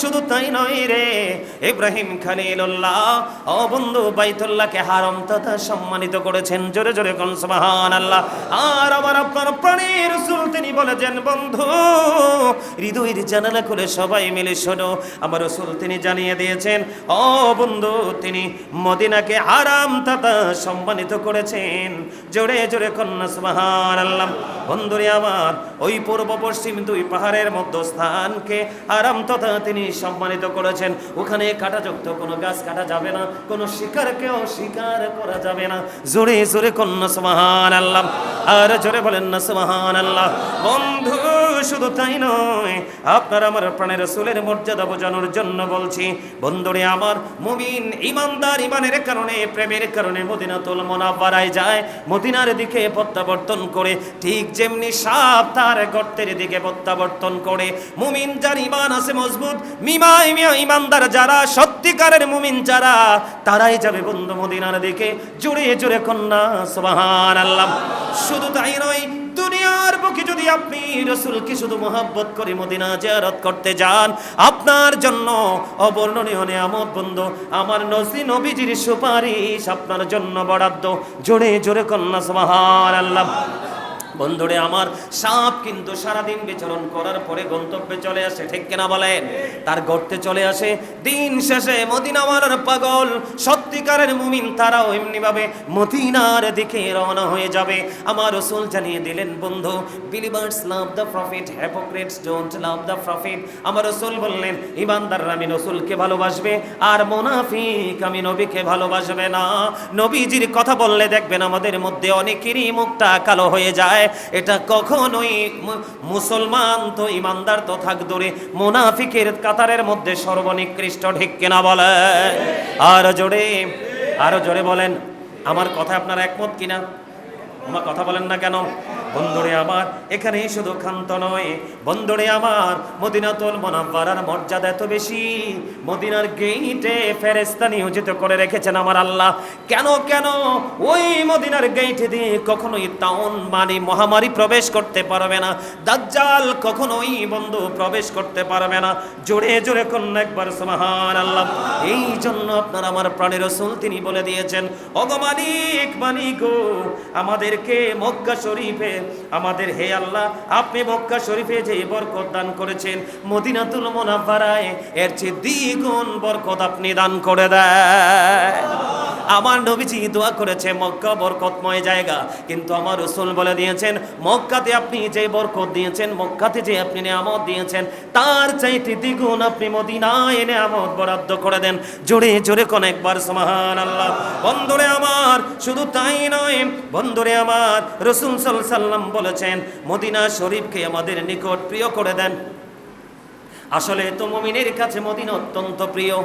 শুধু তাই নয় রে, ইব্রাহিম খলিলুল্লাহ ও বন্ধু বাইতুল্লাহকে হারাম তথা সম্মানিত করেছেন। জোরে জোরে কোন সুবহানাল্লাহ। আর আমার আপনার প্রাণের রাসূল তিনি বলেছেন, বন্ধু হৃদয়ের জানালা খুলে সবাই মিলে শোনো, আমার রাসূল তিনি জানিয়ে দিয়েছেন, ও বন্ধু তিনি মদিনাকে হারাম তথা সম্মানিত করেছেন। জোরে জোরে কোন সুবহানাল্লাহ। বন্ধুরে আমার, ওই পূর্ব পশ্চিম দুই পাহাড়ের মধ্যস্থানকে হারাম তথা তিনি সম্মানিত করেছেন। ওখানে কাঁটাযুক্ত কোনো গাছ কাটা যাবে না, কোনো শিকারকেও শিকার করা যাবে না। জোরে জোরে কোন সুবহানাল্লাহ, আর জোরে বলেন না সুবহানাল্লাহ। বন্ধু শুধু তাই নয়, আপনার আমার প্রাণের রাসূলের মর্যাদা বোঝানোর জন্য বলছি, বন্ধুরে আমার, মুমিন ইমানদার ইমানের কারণে প্রেমের কারণে মদিনাতুল মুনাওয়ারায় যায়, মদিনার দিকে প্রত্যাবর্তন করে, ঠিক যেমনি সাপ তার গর্তের দিকে প্রত্যাবর্তন করে। মুমিন যার ইমান আছে মজবুত, ইমানদার যারা, সত্যিকারের মুমিন যারা, তারাই যাবে বন্ধু মদিনার দিকে। জোরে জোরে কন্যা সুবহানাল্লাহ। শুধু তাই নয়, দুনিয়ার বুকে যদি আপনি রাসূলকে শুধু মহব্বত করে মদিনা জিয়ারত করতে যান, আপনার জন্য অবর্ণনীয় নিয়ামত বন্ধু, আমার নবীজির সুপারিশ আপনার জন্য বরাদ্দ। জোরে জোরে কন্যা সুবহানাল্লাহ। বন্ধুরে আমার, সাপ কিন্তু সারাদিন বিচরণ করার পরে গন্তব্যে চলে আসে, ঠিক কিনা বলেন? তার গর্তে চলে আসে। দিন শেষে মদিনাওয়ালার পাগল সত্যিকারের মুমিন তারাও এমনিভাবে মদিনার দিকে রওনা হয়ে যাবে। আমার রাসূল জানিয়ে দিলেন, বন্ধু, believers love the profit, hypocrites don't love the profit. আমার রাসূল বললেন, ইমানদাররা আমি রাসূলকে ভালোবাসবে, আর মুনাফিক আমি নবীকে ভালোবাসবে না। নবীজির কথা বললে দেখবেন আমাদের মধ্যে অনেকেরই মুখটা কালো হয়ে যায়। এটা কখনোই, মুসলমান তো ইমানদার তো থাক দূরে, মুনাফিকের কাতারের মধ্যে সর্বনিকৃষ্ট, ঠিক কিনা বলে? আরো জোরে বলেন, আমার কথা আপনারা একমত কিনা? আমার কথা বলেন না কেন? বন্ধুরে আমার, এখানে শুধু ক্ষান্ত নয়, বন্ধুরে আমার, মদিনাতুল মুনাওয়ারার মর্যাদা এত বেশি, মদিনার গেইটে ফেরেশতা নিয়োজিত করে রেখেছেন আমার আল্লাহ। কেন ওই মদিনার গেইটে দিয়ে কখনোই তাউন মানে মহামারী প্রবেশ করতে পারবে না, দাজ্জাল কখনোই বন্ধু প্রবেশ করতে পারবে না। জোরে জোরে কোন একবার সুবহানাল্লাহ। এই জন্য আপনার আমার প্রাণের রাসূল তিনি বলে দিয়েছেন, ওগো মালিক গো, আমাদেরকে মক্কা শরীফে, আমাদের হে আল্লাহ, আপনি মক্কা শরীফে যে বরকত দান করেছেন, মদিনাতুল মুনাওয়ারায় এর চেয়ে দ্বিগুণ বরকত আপনি দান করে দেন। আমার নবীজি দোয়া করেছে, মক্কা বরকতময় জায়গা, কিন্তু আমার রাসূল বলে দিয়েছেন, মক্কাতে আপনি যে বরকত দিয়েছেন, মক্কাতে যে আপনি নিয়ামত দিয়েছেন, তার চাইতে দ্বিগুণ আপনি মদিনায় নিয়ামত বরাদ্দ করে দেন। জোরে জোরে কোন একবার সুবহানাল্লাহ। বন্ধুরে আমার, শুধু তাই নয়, বন্ধুরে আমার, রাসূল সাল্লাল্লাহু আলাইহি সাল্লাম বলেছেন, মদিনা শরীফকে আমাদের নিকট প্রিয় করে দেন। আসলে তো মুমিনের কাছে মদিনা অত্যন্ত প্রিয়,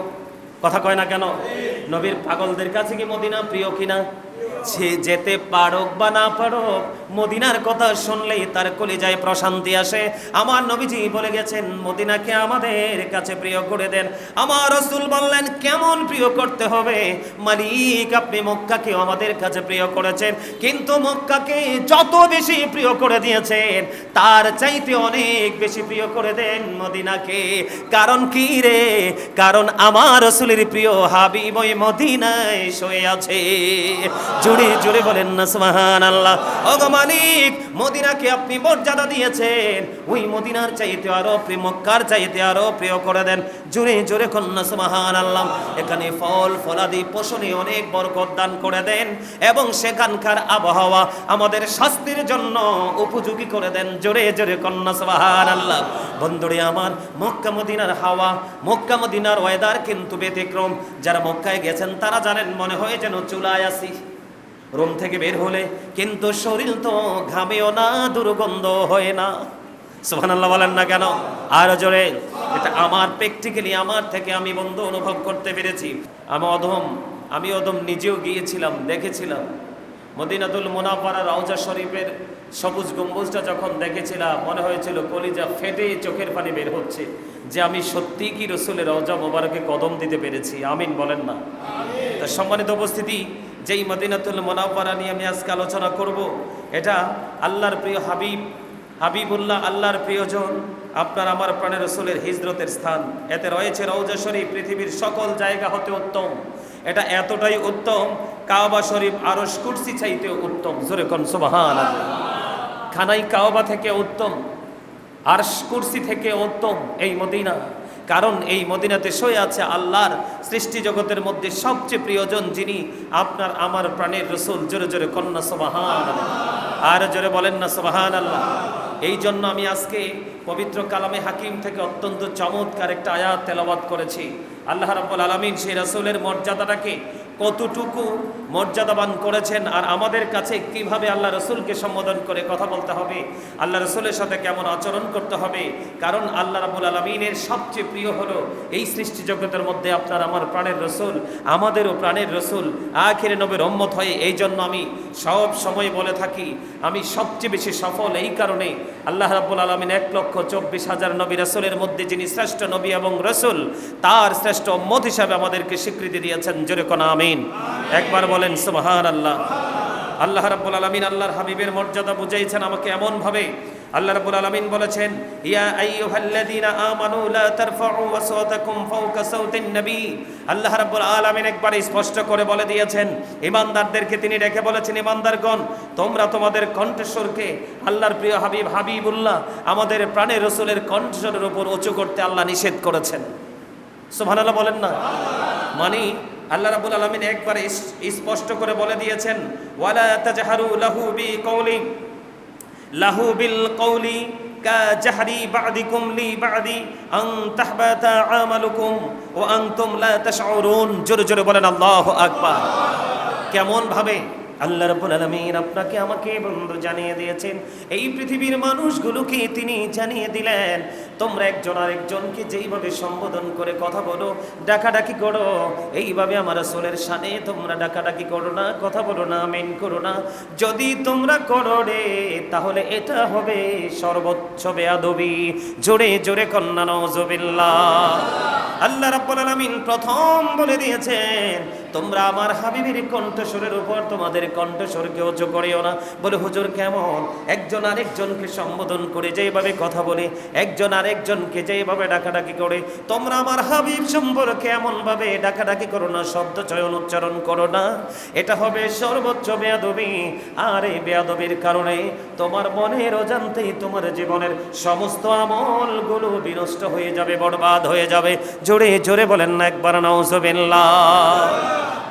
কথা কয় না কেন? নবীর পাগলদের কাছে কি মদিনা প্রিয় কিনা? সে যেতে পারুক বা না পারুক, মদিনার কথা শুনলেই তার কলিজায় প্রশান্তি আসে। আমার নবীজি বলে গেছেন, মদিনাকে আমাদের কাছে প্রিয় করে দেন। আমার রাসূল বললেন, কেমন প্রিয় করতে হবে? মালিক আপনি মক্কাকে আমাদের কাছে প্রিয় করেছেন, কিন্তু মক্কাকে যত বেশি প্রিয় করে দিয়েছেন, তার চাইতে অনেক বেশি প্রিয় করে দেন মদিনাকে। কারণ কি রে? কারণ আমার রাসূলের প্রিয় হাবিব ওই মদিনায় শুয়ে আছে। জোরে জোরে বলেন না সুবহানাল্লাহ। ওগো মালিক, মদিনাকে আপনি মর্যাদা দিয়েছেন, ওই মদিনার চাইতে আরো প্রিয়, মক্কার চাইতে আরো প্রিয় করে দেন। জোরে জোরে কন্যা সুবহানাল্লাহ। এখানে ফল ফলাদি ফসলে অনেক বরকত দান করে দেন, এবং সেখানকার আবহাওয়া আমাদের স্বাস্থ্যের জন্য উপযোগী করে দেন। জোরে জোরে কন্যা সুবহানাল্লাহ। বন্ধুরে আমার, মক্কা মদিনার হাওয়া, মক্কা মদিনার ওয়েদার কিন্তু ব্যতিক্রম। যারা মক্কায় গেছেন তারা জানেন, মনে হয় যেন চুলায় আসি রুম থেকে বের হলে, কিন্তু শরীর তো ঘামেও না, দুর্গন্ধ হয় না। সুবহানাল্লাহ বলেন না কেন? আর জোরে। এটা আমার প্র্যাকটিক্যালি, আমার থেকে আমি বন্ধু অনুভব করতে পেরেছি। আমি অদম নিজেও গিয়েছিলাম, দেখেছিলাম। মদিনাতুল মুনাওয়ারা রওজা শরীফের সবুজ গম্বুজটা যখন দেখেছিলাম, মনে হয়েছিল কলিজা ফেটে চোখের পানি বের হচ্ছে, যে আমি সত্যি কি রাসূলের রওজা মোবারকে কদম দিতে পেরেছি। আমিন বলেন না? তো সম্মানিত উপস্থিতি, যেই মদিনাতুল মুনাওয়ারা নিয়ে আমি আজকে আলোচনা করব, এটা আল্লাহর প্রিয় হাবিবুল্লাহ, আল্লাহর প্রিয়জন আপনার আমার প্রাণের রাসূলের হিজরতের স্থান। এতে রয়েছে রওজা শরীফ, পৃথিবীর সকল জায়গা হতে উত্তম। এটা এতটাই উত্তম, কাবা শরীফ আরশ কুরসি চাইতেও উত্তম। জোরে কোন সুবহানাল্লাহ। খানাই কাবা থেকে উত্তম, আরশ কুরসি থেকে উত্তম এই মদিনা। কারণ এই মদিনাতে শুয়ে আছে আল্লাহর সৃষ্টি জগতের মধ্যে সবচেয়ে প্রিয়জন, যিনি আপনার আমার প্রাণের রাসূল। জোরে জোরে কন্যা সুবহানাল্লাহ, আর জোরে বলেন না সুবহানাল্লাহ। এই জন্য আমি আজকে পবিত্র কালামে হাকিম থেকে অত্যন্ত চমৎকার একটা আয়াত তেলাওয়াত করেছি। আল্লাহ রাব্বুল আলামিন সেই রাসূলের মর্যাদাটাকে কতটুকু মর্যাদাবান করেছেন, আর আমাদের কাছে কিভাবে আল্লাহ রসুলকে সম্বোধন করে কথা বলতে হবে, আল্লাহ রসুলের সাথে কেমন আচরণ করতে হবে। কারণ আল্লাহ রাব্বুল আলামিনের সবচেয়ে প্রিয় হলো এই সৃষ্টি জগতের মধ্যে আপনার আমার প্রাণের রসুল, আমাদেরও প্রাণের রসুল, আখিরে নবীর উম্মত হয়ে। এই জন্য আমি সব সময় বলে থাকি, আমি সবচেয়ে বেশি সফল এই কারণে, আল্লাহ রাব্বুল আলামিন 1,24,000 নবী রাসূলের মধ্যে যিনি শ্রেষ্ঠ নবী এবং রসুল, তার শ্রেষ্ঠ উম্মত হিসাবে আমাদেরকে স্বীকৃতি দিয়েছেন। জোরে কোন আমিন। একবার বলেন সুবহানাল্লাহ। আল্লাহ রাব্বুল আলামিন আল্লাহর হাবিবের মর্যাদা বুঝাইছেন আমাকে এমন ভাবে। আল্লাহ রাব্বুল আলামিন বলেছেন, ইয়া আইয়ুহাল্লাযীনা আমানু লা তারফাউ আসওয়াতাকুম ফাওকা সাওতিন নবী। আল্লাহ রাব্বুল আলামিন একবার স্পষ্ট করে বলে দিয়েছেন, ঈমানদারদেরকে তিনি ডেকে বলেছেন, ঈমানদারগণ, তোমরা তোমাদের কণ্ঠস্বরকে আল্লাহর প্রিয় হাবিব হাবিবুল্লাহ আমাদের প্রাণের রাসূলের কণ্ঠস্বরের উপর উঁচু করতে আল্লাহ নিষেধ করেছেন। সুবহানাল্লাহ বলেন না। মানে আল্লাহ রাব্বুল আলামিন একবার স্পষ্ট করে বলে দিয়েছেন, ওয়ালা তাজহারু লাহু বিল কওলি কা জাহরি বা'দিকুম লি বা'দি আন তাহবাতা আমালুকুম ওয়া আনতুম লা তাশউরুন। জোরে জোরে বলেন আল্লাহু আকবার। কেমন ভাবে আল্লাহ রাব্বুল আলামিন আপনাকে আমাকে বন্ধু জানিয়ে দিয়েছেন, এই পৃথিবীর মানুষগুলোকে তিনি জানিয়ে দিলেন, তোমরা একজন আরেকজনকে যেইভাবে সম্বোধন করে কথা বলো, ডাকাডাকি করো, এইভাবে আমার রাসূলের শানে তোমরা ডাকাডাকি করো না, কথা বলো না, আমিন করো না। যদি তোমরা করো রে, তাহলে এটা হবে সর্বোচ্চ বেয়াদবি। জোরে জোরে কন্যা নাউজুবিল্লাহ। আল্লাহ রাব্বুল আলামিন প্রথম বলে দিয়েছেন, তোমরা আমার হাবিবের কণ্ঠস্বরের উপর তোমাদের কণ্ঠস্বরকে উঁচু করিও না। বলে হুজুর কেমন? একজন আরেকজনকে সম্বোধন করে যেভাবে কথা বলে, একজন আরেকজনকে যেভাবে ডাকাডাকি করে, তোমরা আমার হাবিব সম্পর্কে এমনভাবে ডাকাডাকি করো না, শব্দ চয়ন উচ্চারণ করো না, এটা হবে সর্বোচ্চ বেয়াদবি। আর এই বেয়াদবির কারণে তোমার মনের অজান্তেই তোমার জীবনের সমস্ত আমলগুলো বিনষ্ট হয়ে যাবে, বরবাদ হয়ে যাবে। জোরে জোরে বলেন না একবার নাউজুবিল্লাহ।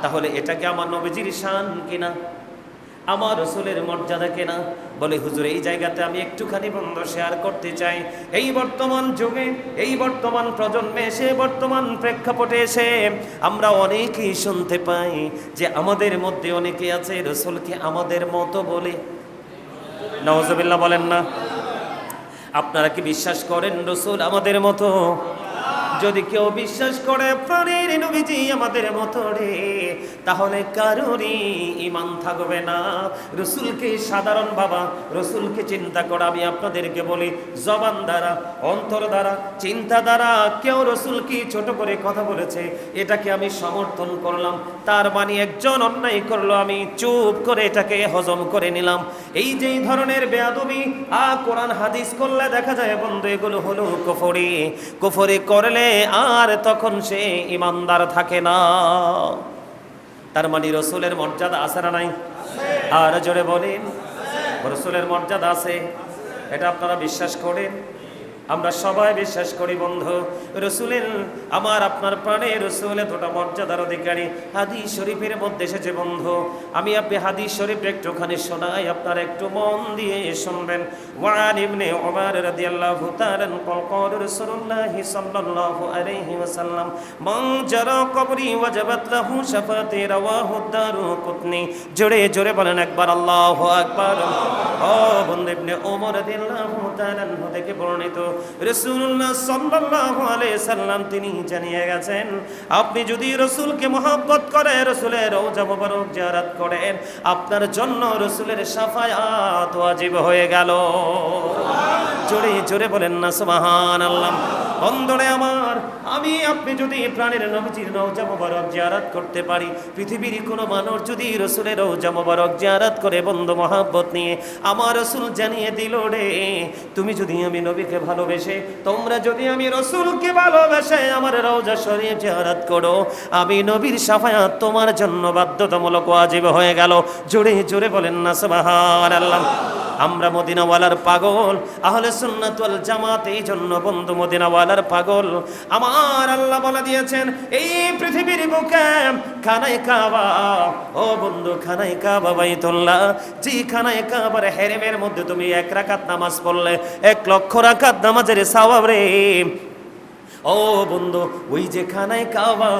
তাহলে এটা কি আমার নবীজির শান কিনা, আমার রাসূলের মর্যাদা কিনা? বলে হুজুর এই জায়গাতে আমি একটুখানি বন্ধ শেয়ার করতে চাই। এই বর্তমান যুগে, এই বর্তমান প্রজন্মে এসে, বর্তমান প্রেক্ষাপটে এসে আমরা অনেকেই শুনতে পাই যে আমাদের মধ্যে অনেকে আছে রাসূলকে আমাদের মতো বলে। নাউজুবিল্লাহ বলেন না। আপনারা কি বিশ্বাস করেন রাসূল আমাদের মতো? যদি কেউ বিশ্বাস করে প্রাণের নবীজি আমাদের মতো রে, তাহলে কারোরই ঈমান থাকবে না। রাসূলকে সাধারণ বাবা, রাসূলকে চিন্তা করা, আমি আপনাদেরকে বলি জবান দ্বারা, অন্তর দ্বারা, চিন্তা দ্বারা কেউ রাসূলকে ছোট করে কথা বলেছে, এটাকে আমি সমর্থন করলাম, তার মানে একজন অন্যায় করলো, আমি চুপ করে এটাকে হজম করে নিলাম। এই যে ধরনের বেয়াদবি কোরআন হাদিস করলে দেখা যায় বন্ধু, এগুলো হলো কুফরি। কুফরি করলে আর তখন সে ইমানদার থাকে না। তার মানে রাসূলের মর্যাদা আছে না নাই? আর জোরে বলেন, রাসূলের মর্যাদা আছে। এটা আপনারা বিশ্বাস করেন? আমরা সবাই বিশ্বাস করি বন্ধু। রাসূলের, আমার আপনার প্রাণে রাসূল এতটা মর্যাদার অধিকারী। হাদিস শরীফের মধ্যে এসেছে বন্ধু, আমি আপনি হাদিস শরীফ একটুখানি শোনাই, আপনারা একটু মন দিয়ে শুনবেন। ওয়ান ইবনে উমর রাদিয়াল্লাহু তাআলা ক্বাল রাসূলুল্লাহ সাল্লাল্লাহু আলাইহি ওয়াসাল্লাম মান জারা কবরি ওয়াজাবাত লাহু শাফাতি রাওয়াহু দারুকুতনি। জোরে জোরে বলেন একবার আল্লাহু আকবার। ও বন্ধু, ইবনে উমর রাদিয়াল্লাহু তাআলা থেকে বর্ণিত, রাসূলুল্লাহ সাল্লাল্লাহু আলাইহি সাল্লাম তিনি জানিয়ে গেছেন, আপনি যদি রাসূলকে মহব্বত করেন, রাসূলের রওজা মোবারক জিয়ারত করেন, আপনার জন্য রাসূলের শাফায়াত ওয়াজিব হয়ে গেল। জোরে জোরে বলেন না সুবহানাল্লাহ। বন্ধুরে আমার, আমি আপনি যদি প্রাণের নবীজির রওজা মোবারক জিয়ারত করতে পারি, পৃথিবীর কোনো মানুষ যদি রাসূলের রওজা মোবারক জিয়ারত করে বন্ধু মহব্বত নিয়ে, আমার রাসূল জানিয়ে দিল রে, তুমি যদি আমি নবীকে ভালোবাসি, ভালোবেসে, তোমরা যদি আমি রাসূলকে ভালোবেসে আমার রওজা শরীফ জিয়ারত করো, আমি নবীর শাফায়াত তোমার জন্য বাধ্যতামূলক ওয়াজিব হয়ে গেল। জোরে জোরে বলেন না সুবহানাল্লাহ। আমরা মদিনাওয়ালার পাগল, আহলে সুন্নাত ওয়াল জামাত, এই জন্য বন্ধু মদিনাওয়ালার পাগল। আমার আল্লাহ বলে দিয়েছেন এই পৃথিবীর বুকে খানায়ে কাবা, ও বন্ধু খানায়ে কাবা বাইতুল্লাহ, যে খানায়ে কাবার হেরেমের মধ্যে তুমি 1 রাকাত নামাজ পড়লে 1 লক্ষ রাকাত নামাজের সওয়াব রে। ও বন্ধু, ওই যে খানায়ে কাবা,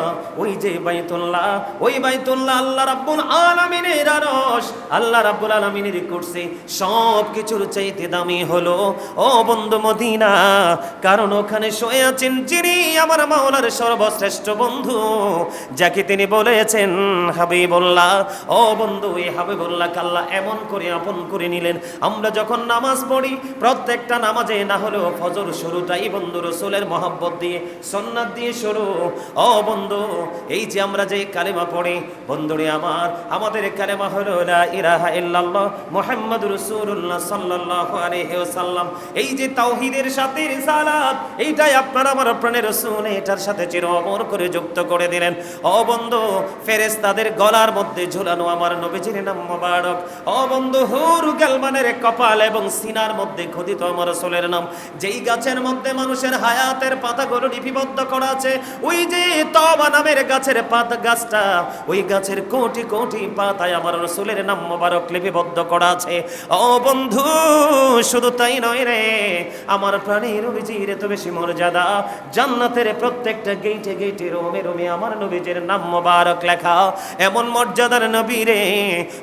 ওই যে বাইতুল্লাহ, ওই বাইতুল্লাহ আল্লাহ রাব্বুল আলামিনের আরশ, আল্লাহ রাব্বুল আলামিনের কুরসি সব কিছুর চাইতে দামি হলো ও বন্ধু মদিনা। কারণ ওখানে শুয়ে আছেন যিনি আমার মাওলার সর্বশ্রেষ্ঠ বন্ধু, যাকে তিনি বলেছেন হাবিবুল্লাহ। ও বন্ধু, এই হাবিবুল্লাহকে আল্লাহ এমন করে আপন করে নিলেন। আমরা যখন নামাজ পড়ি, প্রত্যেকটা নামাজে না হলেও ফজর শুরুটাই বন্ধু রাসূলের মহব্বত দিয়ে, সুন্নাত দিয়ে শুরু। ও বন্ধু, এই যে আমরা যে কালেমা পড়ি বন্ধুরে আমার, আমাদের কালেমা হলো লা ইলাহা ইল্লাল্লাহ মুহাম্মাদুর রাসূলুল্লাহ সাল্লাল্লাহু আলাইহি ওয়াসাল্লাম। এই যে তাওহীদের সাথে রিসালাত, এইটাই আপনার আমার প্রাণের রাসূল এটার সাথে চির অমর করে যুক্ত করে দিলেন। ও বন্ধু, ফেরেশতাদের গলার মধ্যে ঝুলানো আমার নবীজির নাম মোবারক। ও বন্ধু, হুর গালমানের কপাল এবং সিনার মধ্যে খোদিত আমার রাসূলের নাম। যেই গাছের মধ্যে মানুষের হায়াতের পাতাগুলো লিপিবদ্ধ করা আছে, ওই যে তওবা নামের গাছের পাতা গাছটা, ওই গাছের কোটি কোটি পাতায় আমার রাসূলের নাম মোবারক লিপিবদ্ধ করা আছে। ও বন্ধু, শুধু তাই নয় রে, আমার প্রাণের নবীজির এত বেশি মর্যাদা, জান্নাতের প্রত্যেকটা গেইটে গেইটে রোমে রোমে আমার নবীজির নাম মোবারক লেখা। এমন মর্যাদার নবী রে,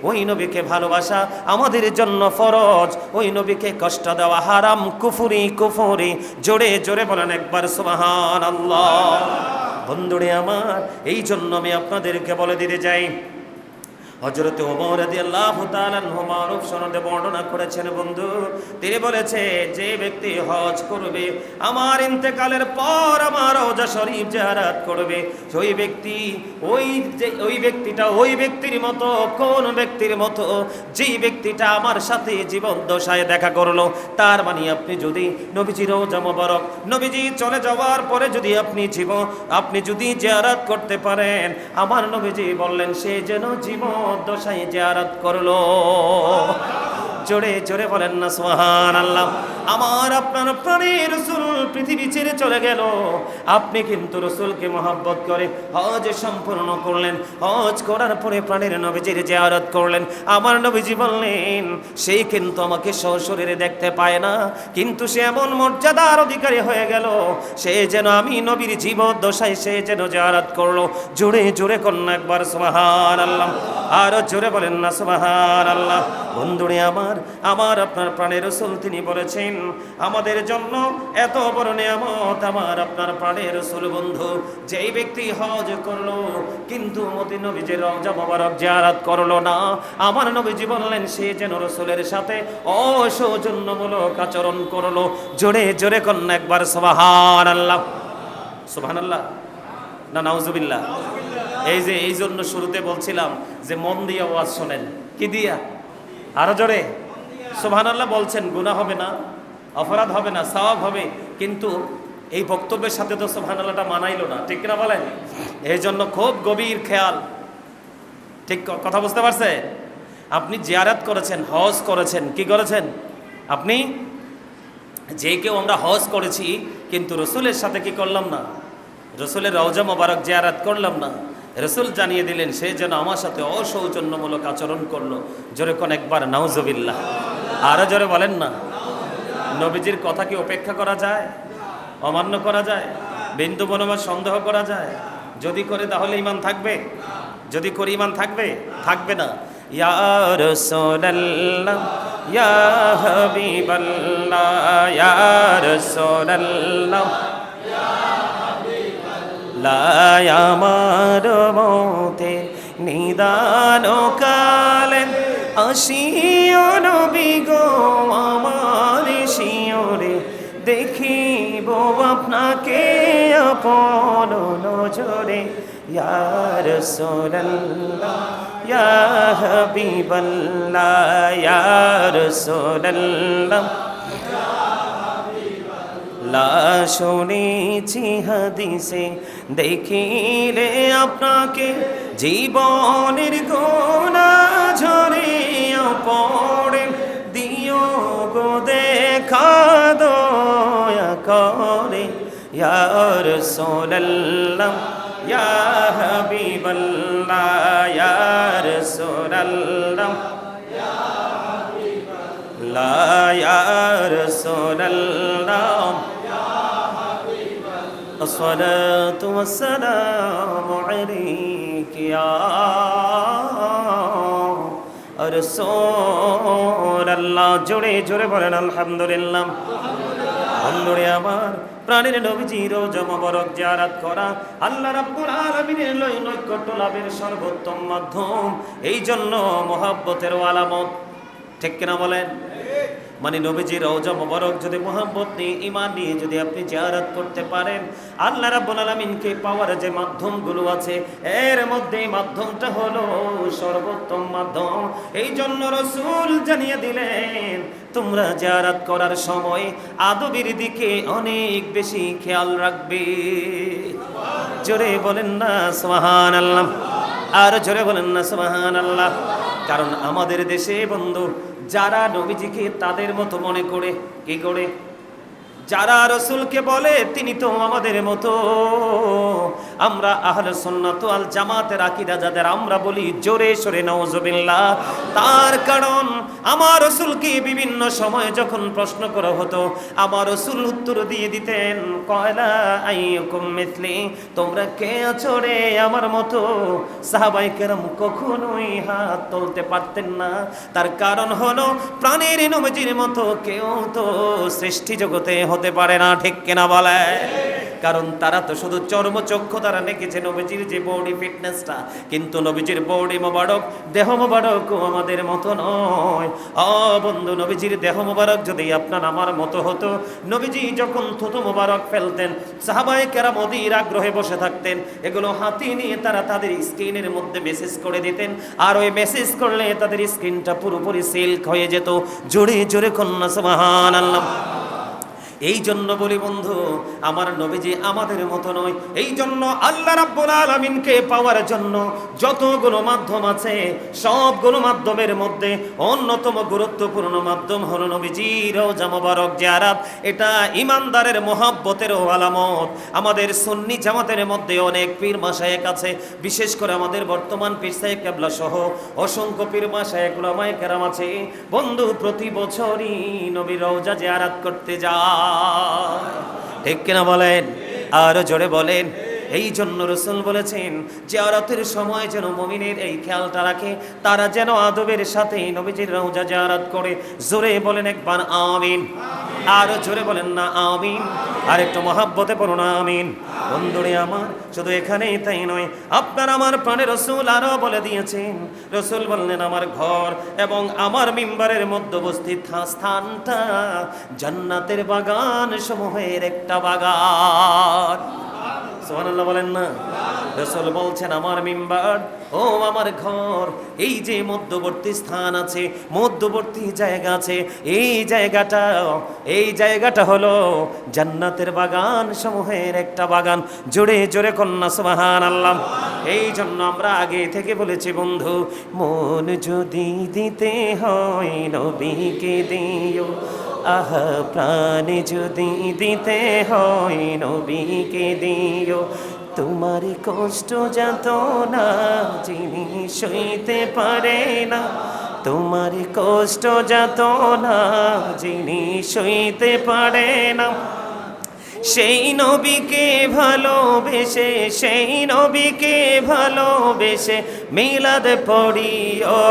ওই নবীকে ভালোবাসা আমাদের জন্য ফরজ, ওই নবীকে কষ্ট দেওয়া হারাম, কুফরি কুফরি। জোরে জোরে বলেন একবার সুবহানাল্লাহ। বন্ধুরে আমার, এই জন্য আমি আপনাদেরকে বলে দিতে চাই, হযরত ওমর রাদিয়াল্লাহু তাআলা আনহু মারুফ সনদে বর্ণনা করেছেন বন্ধু, তিনি বলেছে যে ব্যক্তি হজ করবে, আমার ইন্তেকালের পর আমার রওজা শরীফ জিয়ারত করবে, ওই ব্যক্তি ওই ব্যক্তিটা ওই ব্যক্তির মতো, কোন ব্যক্তির মতো, যেই ব্যক্তিটা আমার সাথে জীবন দশায় দেখা করলো। তার মানে আপনি যদি নবীজির রওজা মোবারক, নবীজি চলে যাওয়ার পরে যদি আপনি যদি জিয়ারত করতে পারেন, আমার নবীজি বললেন সে যেন জীবন দশায় জিয়ারত করলো। জোরে জোরে বলেন না সুবহানাল্লাহ। আমার আপনার প্রাণের রাসূল পৃথিবী ছেড়ে চলে গেল, আপনি কিন্তু রাসূলকে মহব্বত করে হজ সম্পূর্ণ করলেন, হজ করার পরে প্রাণের নবীজির জিয়ারত করলেন। আমার নবীজি বললেন সেই কিন্তু আমাকে সশরীরে দেখতে পায় না, কিন্তু সে এমন মর্যাদার অধিকারী হয়ে গেল, সে যেন আমি নবীর জীবদ্দশায় সে যেন জিয়ারত করলো। জোরে জোরে কন্যা একবার সুবহানাল্লাহ, আরো জোরে বলেন না সুবহানাল্লাহ। বন্ধুরে আমার আপনার প্রাণের রাসূল তিনি বলেছেন আমাদের জন্য এত বড় নিয়ামত, আমার আপনার প্রাণের রাসূল বন্ধু, যেই ব্যক্তি হজ করলো কিন্তু মদিনা নবীজির রওজা মোবারক জিয়ারত করলো না, আমার নবীজি বললেন সে যেন রাসূলের সাথে অসৌজন্যমূলক আচরণ করলো। জোরে জোরে কন্যা একবার সুবহানাল্লাহ। সুবহানাল্লাহ না নাউজুবিল্লাহ। এই জন্য শুরুতে বলছিলাম যে মন দিয়ে ওয়াজ শোনেন। কি দিয়া? আরো জোরে সুবহানাল্লাহ বলছেন, গুনাহ হবে না, অপরাধ হবে না, সওয়াব হবে। কিন্তু এই বক্তব্যের সাথে তো সুবহানাল্লাহটা মানাইলো না, ঠিক না বলেন? এই জন্য খুব গভীর খেয়াল, ঠিক কথা বুঝতে পারছে? আপনি জিয়ারত করেছেন, হজ করেছেন, কি করেছেন আপনি? যে কেউ আমরা হজ করেছি কিন্তু রাসূলের সাথে কি করলাম না, রাসূলের রওজা মোবারক জিয়ারত করলাম না। রাসূল জানিয়ে দিলেন সে যেন আমার সাথে অসৌজন্যমূলক আচরণ করলো। জোরে কোন একবার নাউজুবিল্লাহ। আরো জোরে বলেন না। নবীজির কথা কি উপেক্ষা করা যায়? অমান্য করা যায়? বিন্দু বনবার সন্দেহ করা যায়? যদি করে তাহলে ঈমান থাকবে? যদি করে ঈমান থাকবে? থাকবে না। ইয়া রাসূলুল্লাহ ইয়া হাবিবাল্লাহ ইয়া রাসূলুল্লাহ আমার মতে নিদান কালে আসিও নবী গো আমার শিয়রে, দেখিব আপনাকে আপন নজরে। ইয়া রাসূলুল্লাহ ইয়া হাবিবাল্লাহ ইয়া রাসূলুল্লাহ লা শুনেছি হাদিসে দেখিলে আপনাকে জীবনের গোনা ঝরিয়া পড়ে দিও গো দেখা দয়া করে ইয়া রাসূলুল্লাহ ইয়া হাবিবাল্লাহ ইয়া রাসূলুল্লাহ লা ইয়া রাসূলুল্লাহ আসসালাতু ওয়াসসালামু আলাইকা ইয়া রাসূলুল্লাহ। জোরে জোরে বলেন আলহামদুলিল্লাহ। বন্ধুরে আমার, প্রাণের নবীজির রওজা মোবারক জিয়ারত করা আল্লাহ রাব্বুল আলামিনের নৈকট্য লাভের সর্বোত্তম মাধ্যম। এই জন্য মহব্বতের আলামত, ঠিক কিনা বলেন? মানে নবীজির রওজা মোবারক যদি মহব্বত নিয়ে ঈমান নিয়ে যদি আপনি জিয়ারত করতে পারেন, আল্লাহ রাব্বুল আলামিনকে পাওয়ার যে মাধ্যমগুলো আছে এর মধ্যে মাধ্যমটা হলো সর্বোত্তম মাধ্যম। এই জন্য রাসূল জানিয়ে দিলেন তোমরা জিয়ারত করার সময় আদবের দিকে অনেক বেশি খেয়াল রাখবে। জোরে বলেন না সুবহানাল্লাহ, আর জোরে বলেন না সুবহানাল্লাহ। কারণ আমাদের দেশে বন্ধু যারা নবীজিকে তাদের মতো মনে করে, কি করে, যারা রাসূলকে বলে তিনি তো আমাদের মতো, আমরা আহলে সুন্নাত ওয়াল জামাতের আকীদা যাদের, আমরা বলি জোরে সোরে নাউজুবিল্লাহ। তার কারণ আমার রাসূলকে বিভিন্ন সময় যখন প্রশ্ন করা হতো আমার রাসূল উত্তর দিয়ে দিতেন কয়লা আইয়ুকুম মিসলি, তোমরা কে আছো রে আমার মতো। সাহাবায়ে কেরাম কখনোই হাত তুলতে পারতেন না। তার কারণ হলো প্রাণের নবীজির মতো কেউ তো সৃষ্টি জগতে হতে পারে না, ঠিক কিনা বলে? কারণ তারা তো শুধু চর্মচক্ষু তারা দেখেছে নবীজির যে বডি ফিটনেসটা, কিন্তু নবীজির বডি মোবারক দেহ মোবারক আমাদের মতো নয়। বন্ধু, নবীজির দেহ মোবারক যদি আপনার আমার মতো হতো, নবীজি যখন থুতু মোবারক ফেলতেন সাহাবায়ে কেরাম অধীর আগ্রহে বসে থাকতেন, এগুলো হাতে নিয়ে তারা তাদের স্কিনের মধ্যে মেসেজ করে দিতেন, আর ওই মেসেজ করলে তাদের স্কিনটা পুরোপুরি সিল্ক হয়ে যেত। জোরে জোরে কন্যা সুবহানাল্লাহ। এই জন্য বলি বন্ধু, আমার নবীজি আমাদের মতো নয়। এই জন্য আল্লাহ রাব্বুল আলামিনকে পাওয়ার জন্য যতগুলো মাধ্যম আছে সবগুলো মাধ্যমের মধ্যে অন্যতম গুরুত্বপূর্ণ মাধ্যম হলো নবীজির রওজা মোবারক জিয়ারত। এটা ঈমানদারের মহব্বতের আলামত। আমাদের সুন্নি জামাতের মধ্যে অনেক পীর মাশায়েখ আছে, বিশেষ করে আমাদের বর্তমান পীর সাহেব কেবলা সহ অসংখ্য পীর মাশায়েখ উলামায়ে কেরাম আছে বন্ধু, প্রতি বছরই নবীর রওজা জিয়ারত করতে যায়, ঠিক কিনা বলেন? আরো জোরে বলেন। এই জন্য রাসূল বলেছেন জিয়ারতের সময় যেন মুমিনের এই খেয়ালটা রাখে তারা যেন আদবের সাথে নবীজির রওজা জিয়ারত করে। জোরে বলেন একবার আমিন, আরো জোরে বলেন না আমিন, আর একটু মহব্বতে পড়ুন আমিন। বন্ধুরে আমার, শুধু এখানেই তাই নয়, আপনার আমার প্রাণের রাসূল আরো বলে দিয়েছেন। রাসূল বললেন আমার ঘর এবং আমার মিম্বারের মধ্যবর্তী স্থানটা জান্নাতের বাগান সমূহের একটা বাগান। সুবহানাল্লাহ বলেন না? রাসূল বলছেন আমার মিম্বার ও আমার ঘর, এই যে মধ্যবর্তী স্থান আছে, মধ্যবর্তী জায়গা আছে, এই জায়গাটা হলো জান্নাতের বাগান সমূহের একটা বাগান। জোরে জোরে কন্যা সুবহানাল্লাহ। এই জন্য আমরা আগে থেকে বলেছি বন্ধু, মন যদি দিতে হয় নবীকে দিও, আহা প্রাণ যদি দিতে হয় নবীকে দিও, তোমার কষ্ট যাতনা যিনি সইতে পারে না, তোমার কষ্ট যাতনা যিনি সইতে পারে না, সেই নবীকে ভালোবেসে, সেই নবীকে ভালোবেসে মিলাদ পড়িও,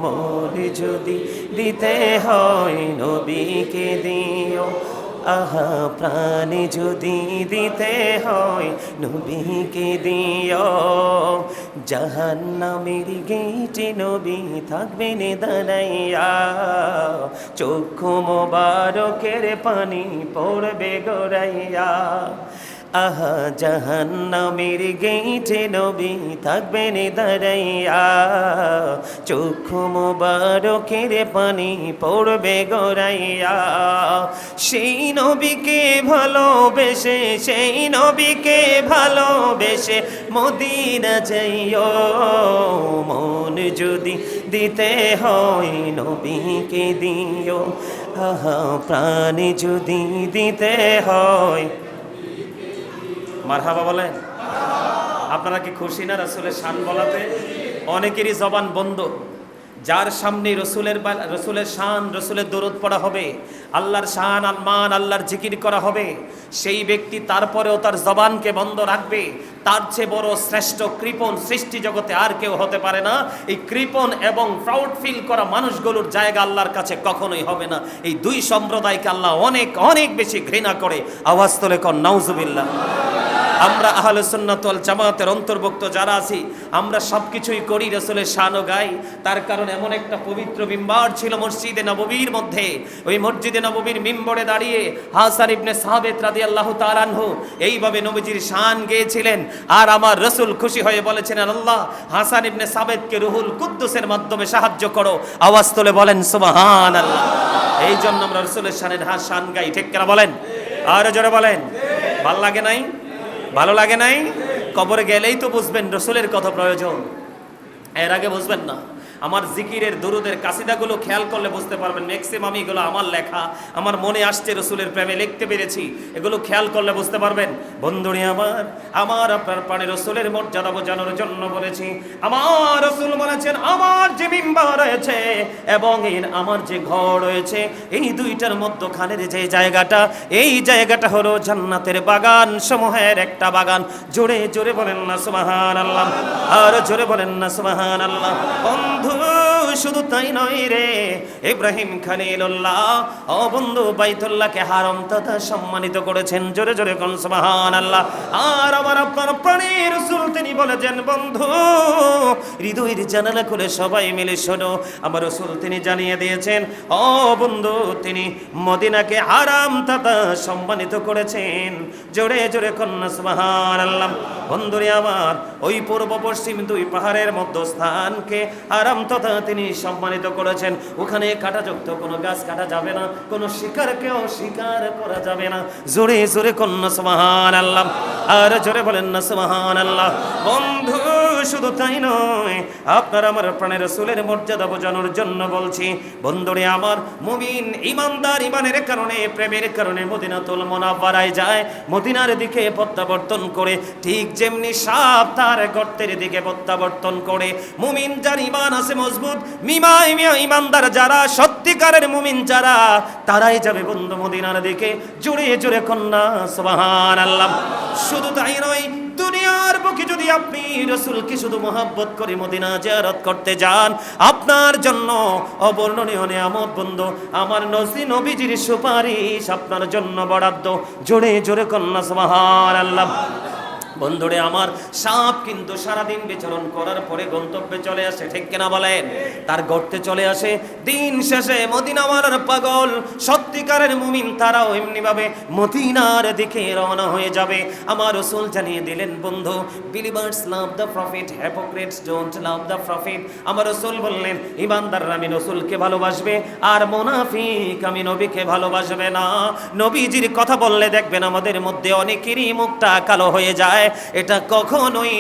মন যদি দিতে হয় নবীকে দিও, আহা প্রাণ যদি দিতে হয় নবীকে দিও, জাহান্নামের গেটে নবী থাকবেন দাঁড়াইয়া, চক্ষু মোবারকের পানি পড়বে গড়াইয়া, আহা জাহান্নামের গেইটে নবী থাকবেন দাঁড়াইয়া, চক্ষু মোবারকের পানি পড়বে গড়াইয়া। সেই নবীকে ভালোবেসে, সেই নবীকে ভালোবেসে মদিনা যাইও। মন যদি দিতে হয় নবীকে দিও, আহা প্রাণ যদি দিতে হয়। মারহাবা বলেন। আপনারা কি খুশি না রসুলের শান বলাতে? অনেকেরই জবান বন্ধ। যার সামনে রসুলের শান, রসুলের দরুদ পড়া হবে, আল্লাহর শান আলমান, আল্লাহর জিকির করা হবে, সেই ব্যক্তি তারপরেও তার জবানকে বন্ধ রাখবে। তার চেয়ে বড় শ্রেষ্ঠ কৃপণ সৃষ্টি জগতে আর কেউ হতে পারে না। এই কৃপণ এবং প্রাউড ফিল করা মানুষগুলোর জায়গা আল্লাহর কাছে কখনোই হবে না। এই দুই সম্প্রদায়কে আল্লাহ অনেক অনেক বেশি ঘৃণা করে। আওয়াজ তোলে কোন নাউজুবিল্লাহ। আমরা আহলে সুন্নাত ওয়াল জামাতের অন্তর্ভুক্ত যারা আছি, আমরা সব কিছুই করি, রাসূলের শানও গাই। তার কারণ এমন একটা পবিত্র মিম্বার ছিল মসজিদে নববীর মধ্যে। ওই মসজিদে নববীর মিম্বরে দাঁড়িয়ে হাসান ইবনে সাবিত রাদিয়াল্লাহু তাআলা আনহু এইভাবে নবীজির শান গেয়েছিলেন। আর আমার রাসূল খুশি হয়ে বলেছিলেন, আল্লাহ হাসান ইবনে সাবিতকে রুহুল কুদ্দুসের মাধ্যমে সাহায্য করো। আওয়াজ তুলে বলেন সুবহানাল্লাহ। এই জন্য আমরা রাসূলের শানের শান গাই, ঠিক কিনা বলেন? আর জোরে বলেন। ভালো লাগে নাই? ভালো লাগে নাই? কবরে গেলেই তো বুঝবেন রসুলের কত প্রয়োজন, এর আগে বুঝবেন না। আমার জিকিরের দরুদের কাসিদাগুলো খেয়াল করলে বুঝতে পারবেন, ম্যাক্সিমাম এগুলো আমার লেখা, আমার মনে আসছে রসুলের প্রেমে লিখতে পেরেছি। এগুলো খেয়াল করলে বুঝতে পারবেন। বন্ধুরে আমার আপনার প্রাণে রসুলের মর্যাদা বোঝানোর জন্য বলেছি। আমার রসুল বলেছেন, আমার যে মিম্বার রয়েছে এবং আমার যে ঘর রয়েছে, এই দুইটার মধ্যখানের যে জায়গাটা, এই জায়গাটা হলো জান্নাতের বাগান সমূহের একটা বাগান। জোরে জোরে বলেন না সুবহানাল্লাহ, আর জোরে বলেন না সুবহানাল্লাহ। বন্ধু শুধু তাই নয় রে, ইব্রাহিম খলিলুল্লাহ ও বন্ধু বাইতুল্লাহকে হারাম তথা সম্মানিত করেছেন। জোরে জোরে কোন সুবহানাল্লাহ। আর আমার আপনার প্রাণের রাসূল তিনি বলেছেন, বন্ধু হৃদয়ের জানালা খুলে সবাই মিলে শোনো, আমার রাসূল তিনি জানিয়ে দিয়েছেন, ও বন্ধু তিনি মদিনাকে হারাম তথা সম্মানিত করেছেন। জোরে জোরে কোন সুবহানাল্লাহ। বন্ধুরে আমার, ওই পূর্ব পশ্চিম দুই পাহাড়ের মধ্যস্থানকে হারাম তথা তিনি সম্মানিত করেছেন। ওখানে কাঁটাযুক্ত কোনো গাছ কাটা যাবে না, কোনো শিকারকেও শিকার করা যাবে না। জোরে জোরে কোন সুবহানাল্লাহ, আর জোরে বলেন না সুবহানাল্লাহ। বন্ধু শুধু তাই নয়, আপনার আমার প্রাণের রাসূলের মর্যাদা বোঝানোর জন্য বলছি। বন্ধুরে আমার, মুমিন ইমানদার ইমানের কারণে, প্রেমের কারণে মদিনাতুল মুনাওয়ারায় যায়, মদিনার দিকে প্রত্যাবর্তন করে। ঠিক যেমনি সাপ তার গর্তের দিকে প্রত্যাবর্তন করে, মুমিন যার ইমান আছে মজবুত, ইমানদার যারা, সত্যিকারের মুমিন যারা, তারাই যাবে বন্ধু মদিনার দিকে। জোরে জোরে কন্যা সুবহানাল্লাহ। শুধু তাই নয়, দুনিয়ার বুকে যদি আপনি রাসূলকে শুধু মহব্বত করে মদিনা জিয়ারত করতে যান, আপনার জন্য অবর্ণনীয় নিয়ামত বন্ধু, আমার নবীজির সুপারিশ আপনার জন্য বরাদ্দ। জোরে জোরে কন্যা সুবহানাল্লাহ। বন্ধুরে আমার, সাপ কিন্তু সারাদিন বিচরণ করার পরে গন্তব্যে চলে আসে, ঠিক কিনা বলেন? তার গর্তে চলে আসে। দিন শেষে মদিনাওয়ালার পাগল সত্যিকারের মুমিন তারাও এমনি ভাবে মদিনার দিকে রওনা হয়ে যাবে। আমার রাসূল জানিয়ে দিলেন, বন্ধু believers love the profit, hypocrites don't love the profit. আমার রাসূল বললেন, ইমানদাররা আমি রাসূলকে ভালোবাসবে, আর মুনাফিক আমি নবীকে ভালোবাসবে না। নবীজির কথা বললে দেখবেন আমাদের মধ্যে অনেকেরই মুখটা কালো হয়ে যায়। এটা কখনোই,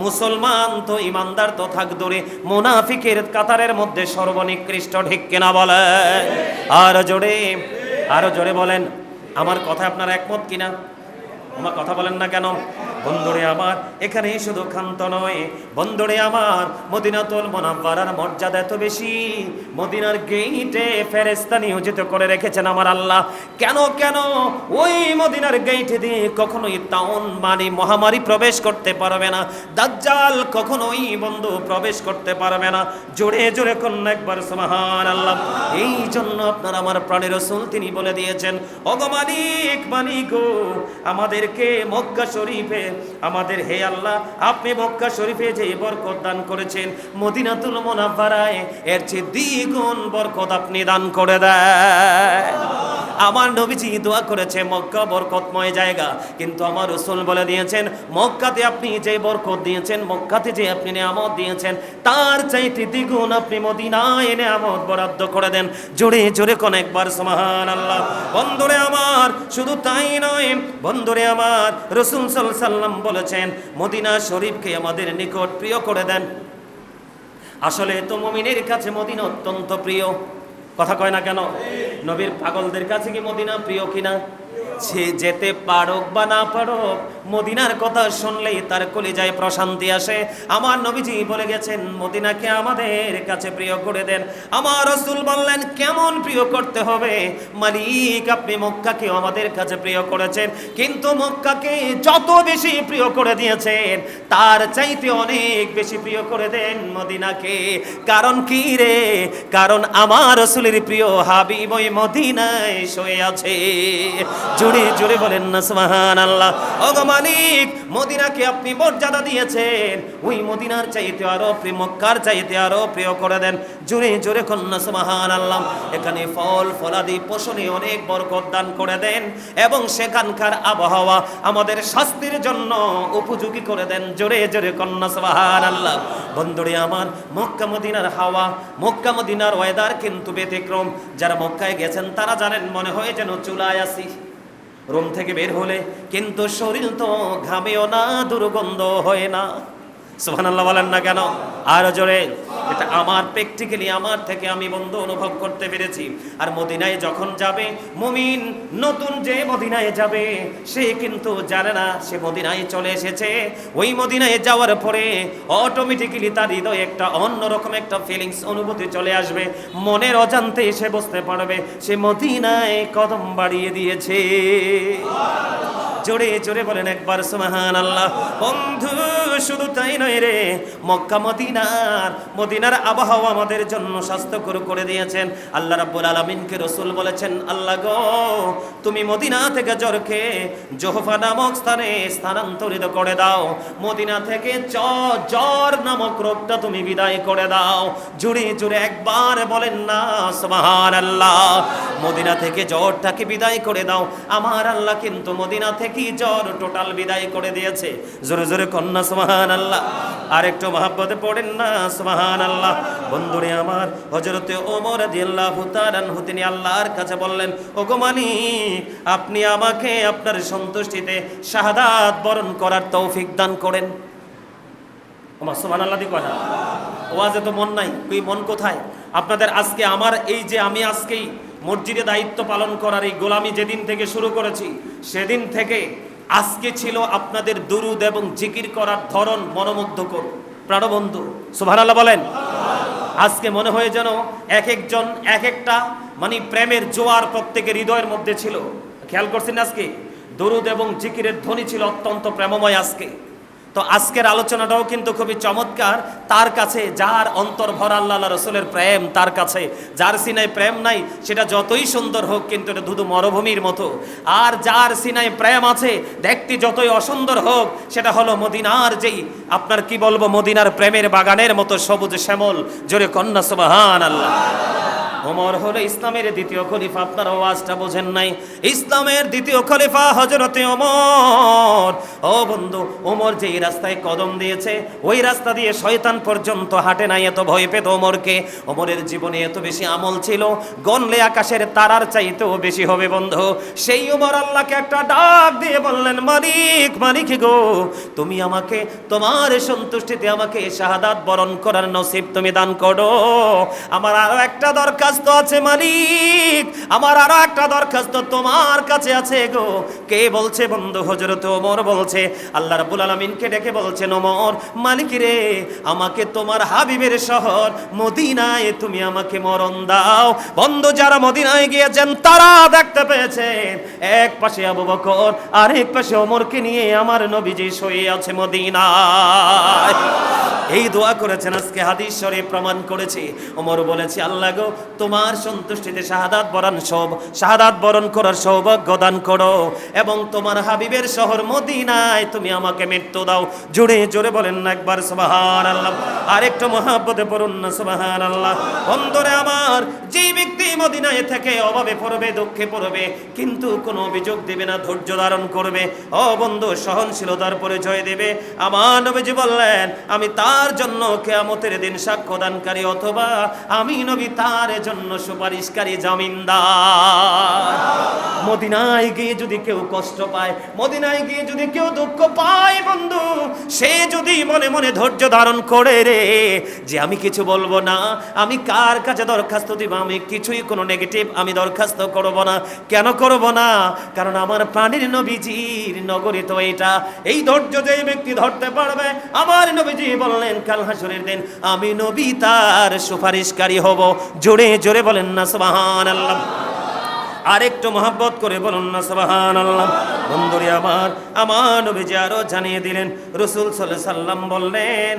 মুসলমান তো ইমানদার তো থাক দূরে, মুনাফিকের কাতারের মধ্যে সর্বনিকৃষ্ট, ঠিক কিনা বলে? আরো জোরে বলেন। আমার কথা আপনারা একমত কিনা? আমার কথা বলেন না কেন? বন্ধুরে আমার, এখানেই শুধু ক্ষান্ত নয়, বন্ধুরে আমার মদিনাতুল মুনাওয়ারার মর্যাদা এত বেশি, মদিনার গেইটে ফেরেশতা নিয়োজিত করে রেখেছেন আমার আল্লাহ। কেন ওই মদিনার গেইটে দিয়ে কখনোই তাউন মানে মহামারী প্রবেশ করতে পারবে না, দাজ্জাল কখনোই বন্ধু প্রবেশ করতে পারবে না। জোরে জোরে কন্যা একবার সুবহানাল্লাহ। এই জন্য আপনার আমার প্রাণের রাসূল তিনি বলে দিয়েছেন, ওগো মালিক আমাদেরকে মক্কা শরীফে, আমাদের হে আল্লাহ আপনি মক্কা শরীফে যে বরকত দান করেছেন, মদিনাতুল মুনাওয়ারায় এর চেয়ে দ্বিগুণ বরকত আপনি দান করে দেন। আমার নবীজি দোয়া করেছে মক্কা বরকতময় জায়গা, কিন্তু আমার রাসূল বলে দিয়েছেন মক্কাতে আপনি যে বরকত দিয়েছেন, মক্কাতে যে আপনি নিয়ামত দিয়েছেন, তার চাইতে দ্বিগুণ আপনি মদিনায় নিয়ামত বরাদ্দ করে দেন। জোরে জোরে কোন একবার সুবহানাল্লাহ। বন্ধুরে আমার, শুধু তাই নয় বন্ধুরে আমার, রাসূল সাল্লাল্লাহু আলাইহি সাল্লাম বলেছেন মদিনা শরীফকে আমাদের নিকট প্রিয় করে দেন। আসলে তো মুমিনের কাছে মদিনা অত্যন্ত প্রিয়, কথা কয় না কেন? নবীর পাগলদের কাছে কি মদিনা প্রিয় কিনা? সে যেতে পারুক বা না পারুক, মদিনার কথা শুনলেই তার কলিজায় প্রশান্তি আসে। আমার নবীজি বলে গেছেন মদিনাকে আমাদের কাছে প্রিয় করে দেন। আমার রাসূল বললেন কেমন প্রিয় করতে হবে? মালিক আপনি মক্কাকে আমাদের কাছে প্রিয় করেছেন, কিন্তু মক্কাকে যত বেশি প্রিয় করে দিয়েছেন তার চাইতে অনেক বেশি প্রিয় করে দেন মদিনাকে। কারণ কি রে? কারণ আমার রাসূলের প্রিয় হাবিব ওই মদিনায় শুয়ে আছে। জোরে জোরে বলেন না সুবহানাল্লাহ। ওগো মালিক, মদিনাকে আপনি মর্যাদা দিয়েছেন, ওই মদিনার চাইতে আরো প্রিয়, মক্কার চাইতে আরো প্রিয় করে দেন। জোরে জোরে কন্যা সুবহানাল্লাহ। এখানে ফল ফলাদি ফসলে অনেক বরকত দান করে দেন এবং সেখানকার আবহাওয়া আমাদের স্বাস্থ্যের জন্য উপযোগী করে দেন। জোরে জোরে কন্যা সুবহানাল্লাহ। বন্ধুরে আমার, মক্কা মদিনার হাওয়া, মক্কা মদিনার ওয়েদার কিন্তু ব্যতিক্রম। যারা মক্কায় গেছেন তারা জানেন মনে হয় যেন চুলায় আসি রুম থেকে বের হলে, কিন্তু শরীর তো ঘামেও না, দুর্গন্ধ হয় না। সুবহানাল্লাহ বলেন না কেন? আর জোরে। এটা আমার প্র্যাকটিক্যালি আমার থেকে আমি বন্ধু অনুভব করতে পেরেছি। আর মদিনায় যখন যাবে মুমিন, নতুন যে মদিনায় যাবে সে কিন্তু জানে না সে মদিনায় চলে এসেছে। ওই মদিনায় যাওয়ার পরে অটোমেটিক্যালি তার হৃদয়ে একটা অন্যরকম একটা ফিলিংস, অনুভূতি চলে আসবে। মনের অজান্তে সে বুঝতে পারবে সে মদিনায় কদম বাড়িয়ে দিয়েছে। জোরে জোরে বলেন একবার সুবহানাল্লাহ। বন্ধু শুধু তাই নয় রে, মক্কা মদিনার আবহাওয়া আমাদের জন্য স্বাস্থ্যকর করে দিয়েছেন। আল্লাহ রাব্বুল আলামিনকে রাসূল বলেছেন আল্লাহ গো, তুমি মদিনা থেকে জ্বরকে জোহফা নামক স্থানে স্থানান্তরিত করে দাও। মদিনা থেকে জ্বর নামক রোগটা তুমি বিদায় করে দাও। জোরে জোরে একবার বলেন না সুবহানাল্লাহ। মদিনা থেকে জ্বরটাকে বিদায় করে দাও। আমার আল্লাহ কিন্তু মদিনা থেকে জ্বর টোটাল বিদায় করে দিয়েছে। জোরে জোরে কন্যা সুবহানাল্লাহ। আর একটু মহব্বতে পড়েন না সুবহানাল্লাহ। বন্ধুরে আমার, হযরতে ওমর রাদিয়াল্লাহু তাআলা আনহু তিনি আল্লাহর কাছে বললেন ওগো মালিক, আপনি আমাকে আপনার সন্তুষ্টিতে শাহাদাত বরণ করার তৌফিক দান করেন। ওমা সুবহানাল্লাহ দি কথা। ওয়াজে তো মন নাই, ওই মন কোথায় আপনাদের? আজকে আমার এই যে আমি আজকেই মসজিদে দায়িত্ব পালন করার এই গোলামি যেদিন থেকে শুরু করেছি, সেদিন থেকে আজকে ছিল আপনাদের দুরুদ এবং জিকির করার ধরন মনোমুগ্ধকর। প্রাণবন্ধু সুবহানাল্লাহ বলেন। আজকে মনে হয় যেন এক একজন এক একটা মানে প্রেমের জোয়ার প্রত্যেকের হৃদয়ের মধ্যে ছিল। খেয়াল করছেন আজকে দুরুদ এবং জিকিরের ধ্বনি ছিল অত্যন্ত প্রেমময় আজকে। তো আজকের আলোচনাটাও কিন্তু খুবই চমৎকার। তার কাছে যার অন্তর ভরা আল্লাহ রাসূলের প্রেম, তার কাছে যার সিনায় প্রেম নাই সেটা যতই সুন্দর হোক কিন্তু এটা ধুধু মরুভূমির মতো। আর যার সিনায় প্রেম আছে দেখতে যতই অসুন্দর হোক সেটা হলো মদিনার যেই আপনার কি বলবো মদিনার প্রেমের বাগানের মতো সবুজ শ্যামল। জোরে কন্যা সুবহানাল্লাহ। ওমর হলো ইসলামের দ্বিতীয় খলিফা। আপনারা ওয়াজটা বোঝেন নাই? ইসলামের দ্বিতীয় খলিফা হযরতে ওমর। ও বন্ধু, ওমর যেই রাস্তায় কদম দিয়েছে ওই রাস্তা দিয়ে শয়তান পর্যন্ত হাঁটে নাই, এত ভয় পেত ওমরকে। ওমরের জীবনে এত বেশি আমল ছিল গণলে আকাশের তারার চাইতেও বেশি হবে বন্ধু। সেই ওমর আল্লাহকে একটা ডাক দিয়ে বললেন মালিক, মালিক গো, তুমি আমাকে তোমার সন্তুষ্টিতে আমাকে শাহাদাত বরণ করার নসিব তুমি দান করো। আমার আরো একটা দরকার আছে মালিক, আমার আরো একটা দরখাস্ত তোমার কাছে আছে গো। কে বলছে বন্ধু? হযরত ওমর বলছে। আল্লাহ রাব্বুল আলামিনকে ডেকে বলছেন ওমর মালিক রে, আমাকে তোমার হাবিবের শহর মদিনায় তুমি আমাকে মরণ দাও। বন্ধু যারা মদিনায় গিয়েছেন তারা দেখতে পেয়েছেন এক পাশে আবু বকর আর এক পাশে ওমরকে নিয়ে আমার নবীজি শুয়ে আছে মদিনায়। এই দোয়া করেছেন, আজকে হাদিস শরীফ প্রমাণ করেছে। ওমর বলেছে আল্লাহ গো, তোমার সন্তুষ্টিতে শাহাদাত বরণ করার সৌভাগ্য দান করো এবং তোমার হাবিবের শহর মদিনা মদিনায় তুমি আমাকে মৃত্যু দাও। জোরে জোরে বলেন না একবার সুবহানাল্লাহ। আর একটু মহব্বতে পড়ুন না সুবহানাল্লাহ। বন্ধুরে আমার, যে ব্যক্তি মদিনায় থেকে অভাবে পড়বে, দুঃখে পড়বে, কিন্তু কোনো অভিযোগ দেবে না, ধৈর্য ধারণ করবে, ও বন্ধু সহনশীলতার পরিচয় দেবে, আমার নবীজি বললেন আমি তার জন্য কিয়ামতের দিন সাক্ষ্যদানকারী, অথবা আমি নবী তার জন্য সুপারিশকারী, জামিনদার। মদিনায় গিয়ে যদি কেউ কষ্ট পায়, মদিনায় গিয়ে যদি কেউ দুঃখ পায়, বন্ধু সে যদি মনে মনে ধৈর্য ধারণ করে রে, যে আমি কিছু বলবো না, আমি কার কাছে দরখাস্ত দিব, আমি কিছুই কোনো নেগেটিভ আমি দরখাস্ত করব না। কেন করব না? কারণ আমার প্রাণের নবীজির নগরী তো এটা। এই ধৈর্য যে ব্যক্তি ধরতে পারবে, আমার নবীজি বললেন কাল হাসরের দিন আমি নবী তার সুপারিশকারী হব। জোরে জোরে বলেন না সুবহানাল্লাহ। আর একটু মহব্বত করে বলুন না সুবহানাল্লাহ। বন্ধুরে আমার নবীজি আরো জানিয়ে দিলেন, রাসূল সাল্লাল্লাহু আলাইহি সাল্লাম বললেন,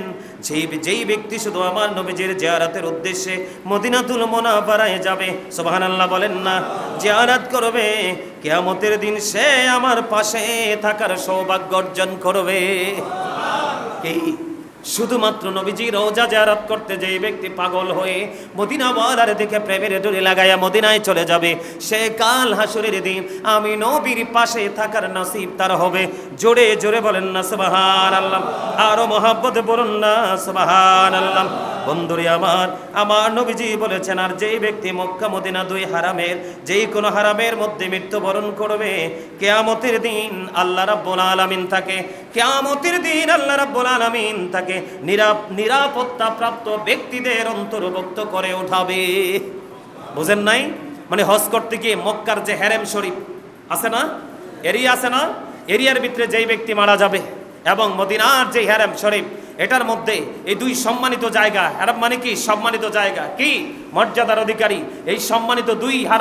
যেই ব্যক্তি শুধু আমার নবীজির জিয়ারতের উদ্দেশ্যে মদিনাতুল মুনাওয়ারায় যাবে, সুবহানাল্লাহ বলেন না, জিয়ারত করবে, কিয়ামতের দিন সে আমার পাশে থাকার সৌভাগ্য অর্জন করবে। কি শুধুমাত্র নবীজি রওজা জিয়ারত করতে যেই ব্যক্তি পাগল হয়ে মদিনা ওয়ালার দিকে প্রেমের ডোরি লাগাইয়া মদিনায় চলে যাবে, সে কাল হাসরের দিন আমি নবীর পাশে থাকার নসিব তার হবে। জোরে জোরে বলেন না সুবহানাল্লাহ। আরো মহব্বত বলুন না সুবহানাল্লাহ। বন্ধুরে আমার নবীজি বলেছেন, আর যেই ব্যক্তি মক্কা মদিনা দুই হারামের যেই কোনো হারামের মধ্যে মৃত্যুবরণ করবে, কিয়ামতের দিন আল্লাহ রাব্বুল আলামিন তাকে, কিয়ামতের দিন আল্লাহ রাব্বুল আলামিন তাকে নিরাপত্তা প্রাপ্ত ব্যক্তিদের অন্তর্ভুক্ত করে উঠাবে। বুঝেন নাই? মানে হজ করতে গিয়ে মক্কার যে হেরেম শরীফ আছে না, এরিয়া আছে না, এরিয়ার ভিতরে যেই ব্যক্তি মারা যাবে, এবং মদিনার যে হেরেম শরীফ, এটার মধ্যে এই দুই সম্মানিত জায়গা, হেরেম মানে কি সম্মানিত জায়গা, কি মর্যাদার অধিকারী, এই সম্মানিত দুই হারাম